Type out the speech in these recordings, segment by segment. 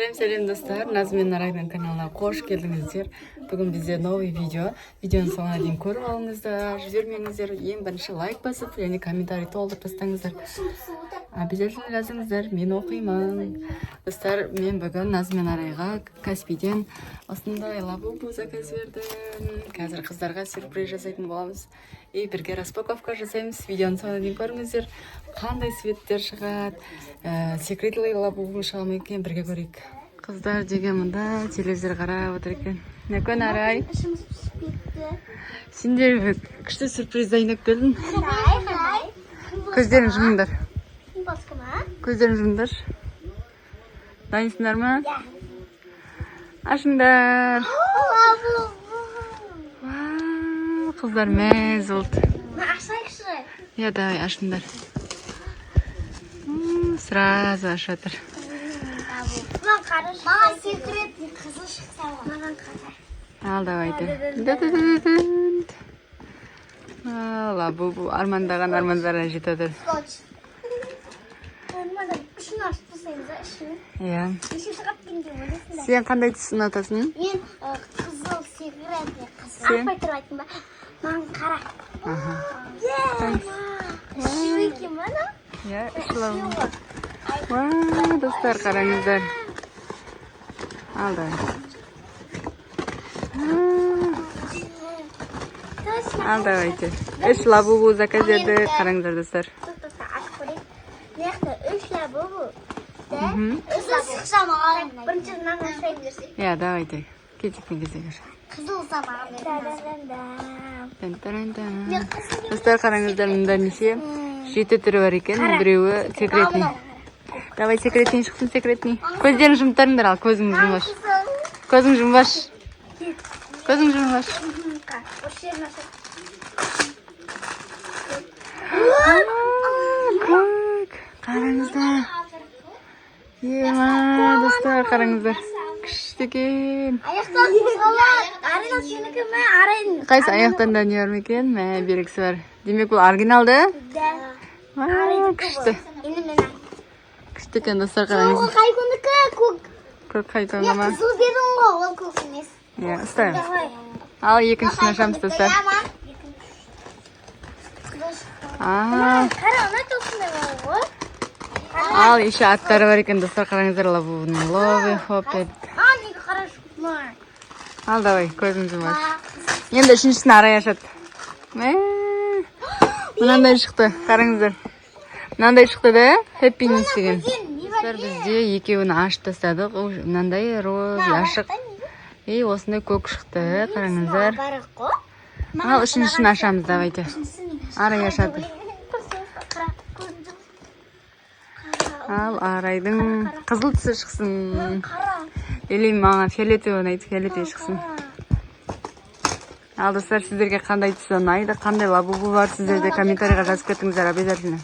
Сәлем достар, Назмен Нарайдың каналына қош келдіңіздер. Бүгін бізде новый видео. Видеоны соңына дейін көріп алыңыздар, жібермеңіздер. Ең бірінші лайк басып, және комментарий толтырып тастаңыздар. Обязательно жазыңыздар, мен оқимын. Достар, мен бүгін Назмен Нарайға Каспийден осындай лабубу заказ бердім. Қазір қыздарға сюрприз жасайтын боламыз. И бірге распаковка жасаймыз. Видеоны соңына дейін көріңіздер. Қандай светтер шығады, секретлі лабубу шыға ма екен, бірге көрейік. Қыздар деген мұнда телевизор қарап отыр екен. Не көн Арай? Ішіміз пісіп кетті. Сендер күшті сюрприз дайындап келдің. Көздерін жұмыңдар. Басқа ма? Көздерін жұмыңдар. Дайынсыңдар ма? Ашыңдар. Қыздар мәз болды. Ашайықшы. Я, давай, ашыңдар. Сразу ашатыр. Маған секрет қызыл шықса маған қазір. Ал, давайте. Лабубу армандаған армандарға жетеді. Скотч. Ішін ашып тұрсаңыз, ішін. Иә. Неше шығып кенде ойлайсың? Сен қандай түсін ұнатасың? Мен қызыл секрет қызыл. Сен? Ақпай тұрып айттым ба? Маған қара. Шүрек екен ба? Иә, ұшылау. Достар, қараңыздар. Ал, давай. Ал, давайте. Үш лабубу заказ еді. Қараңыздар, достар. Бірінші мынаны ашайын десек. Иә, давайте. Кетікпен кезегір. Қызыл сабағын. Достар, қараңыздар, мұнда неше? 7 түрі бар екен. Біреуі секретный. Давай, секретный шықсын, секретный. Көздерін жұмтарыңдар, ал көзің жұмбаш. Көзің жұмбаш. Көзің жұмбаш. Көк. Қараңыздар. Ема, достар, қараңыздар. Күшті екен. Аяқтан салат. Арина сенікі ме? Арин. Қайсы аяқтанда не бар ма екен? Мә, берексі бар. Демек, бұл оригиналды? Күшті. Енді мен Күшті екен, достар, қараңыздар. қай күнікі көк. Көк қайтуға ма? Қызыл дедің ғой, ол көк емес. Иә, ұстаймыз. Ал, екіншісін ашамыз, достар. Қара, ұнай тоқсындай бар ғой. Ал, еще аттары бар екен, достар, қараңыздар. Лабубының лови, хоппет. Неге қара шықпай. Ал, давай, көзің жұмаш. Енді үшіншісін Арай ашады. Мынандай шықты, қараңыздар. Мынандай шықты да, хэппинес деген. Достар, бізде екеуін ашып тастадық. Мынандай роз, ашық. И осындай көк шықты, қараңыздар. Ал, үшіншісін ашамыз, давайте. Арай ашады. Ал, Арайдың қызыл түсі шықсын. Или маған фиолетовый ұнайды, фиолетовый шықсын. Ал, достар, сіздерге қандай түсі ұнайды, қандай лабубу бар, сіздерде комментарийға жазып кетіңіздер, обязательно.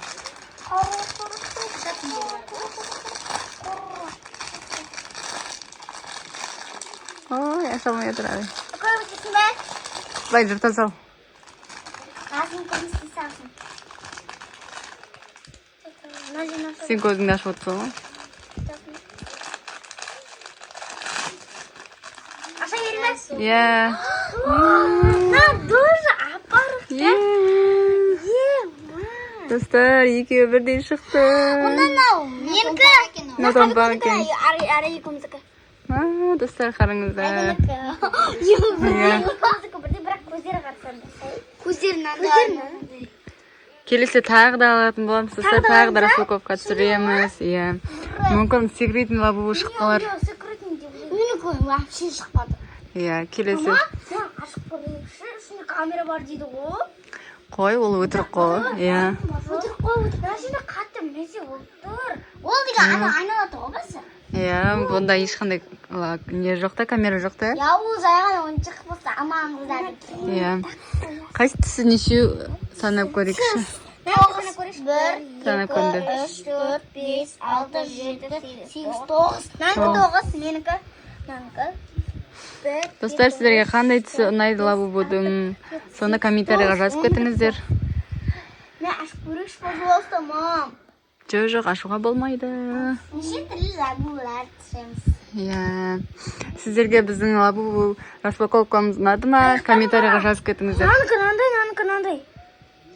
Ой, ашалмай отыр, Арай. Көріп өтесің бе? Былай жырта сал. Ғазын көмісті салсын. Сен көзіңді ашып отырсың ғой. Аша бермес? Иә. Дуже апарық. Достар, екеуі бірдей шықты. Мынау менікі. Мынау томпақ екен. Ары екеуміздікі. Достар, қараңыздар. Бірақ көздері қатысады. Көздерін Келесі тағы да алатын боламыз. Достар, тағы да распаковка түсіреміз. Иә. Мүмкін секретный лабубу шыққан қалар. Менікі вообще шықпады. Иә, келесі. Сен ашық көрейікші, үстінде камера бар дейді ғой. Қой, ол өтірік қой. Иә. Өтірік қой, өтірік. Мына жерде қатты мінезе отыр. Ол деген айналады ғой басы. Иә, бұнда ешқандай не жоқ та, камера жоқ та. Я ол жайған ойыншық болса аманыңыздар. Иә. Қайсы түсі нешеу санап көрейікші. 1, 2, 3, 4, 5, 6, 7, 8, 9. Менікі 9, менікі. Достар, сіздерге қандай түсі ұнайды лабубудың, соны комментарийға жазып кетіңіздер. Мен ашып көрейікші болса, мам. Жоқ, ашуға болмайды. Неше түрлі лабубулар түсеміз. Иә. Сіздерге біздің лабубу распаковкамыз ұнады ма? Комментарийға жазып кетіңіздер. Наныкі мынандай.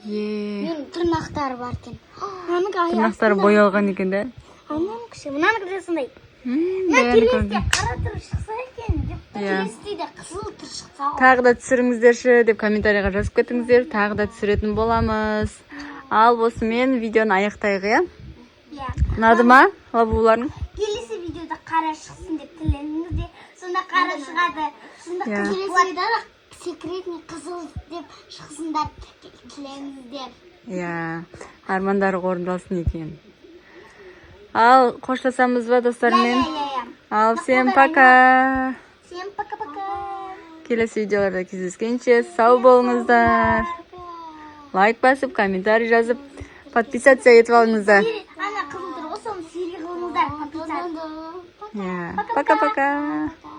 Е. Тырнақтары бар екен. Тырнақтары боялған екен да. Мынаныкі де сондай. Келесіде қара түр шықса екен деп. Келесіде де қызыл түр шықса. Тағы да түсіріңіздерші деп комментарийға жазып кетіңіздер. Тағы да түсіретін боламыз. Ал осымен видеоны аяқтайық, иә? Ұнады ма лабубуларың? Келесі видеода қара шықсын деп тілеңіз де, сонда қара шығады. Сонда келесі видеода секретный қызыл деп шықсындар тілеңіздер. Иә, армандары орындалсын екен. Ал қоштасамыз ба достармен? Ал всем пока. Всем пока-пока. Келесі видеоларда кездескенше сау болыңыздар. Лайк басып, комментарий жазып, подписаться етіп алыңыздар. Ана қызылдар, осы оны серия қылыңыздар. Пока-пока.